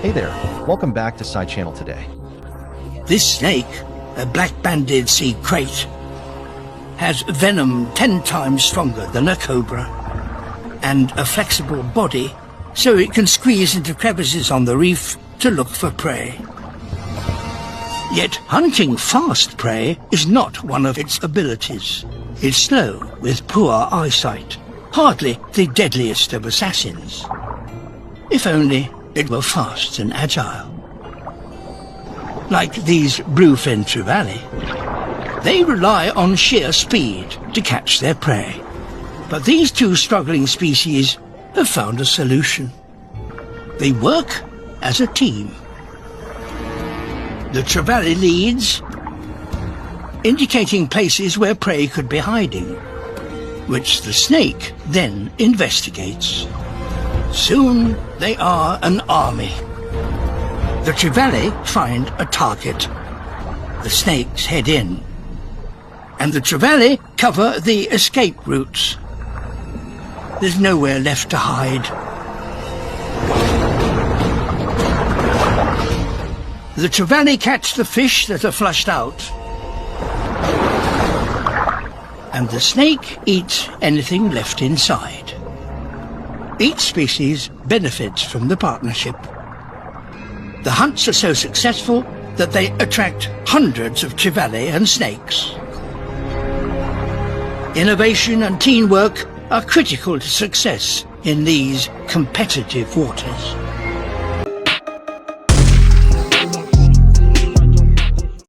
Hey there, welcome back to Side Channel today. This snake, a black-banded sea krait, has venom 10 times stronger than a cobra and a flexible body so it can squeeze into crevices on the reef to look for prey. Yet hunting fast prey is not one of its abilities. It's slow with poor eyesight, hardly the deadliest of assassins. If only it were fast and agile. Like these bluefin trevally, they rely on sheer speed to catch their prey. But these two struggling species have found a solution. They work as a team. The trevally leads, indicating places where prey could be hiding, which the snake then investigates. Soon they are an army. The trevally find a target. The snakes head in. And the trevally cover the escape routes. There's nowhere left to hide. The trevally catch the fish that are flushed out. And the snake eats anything left inside. Each species benefits from the partnership. The hunts are so successful that they attract hundreds of trevally and snakes. Innovation and teamwork are critical to success in these competitive waters.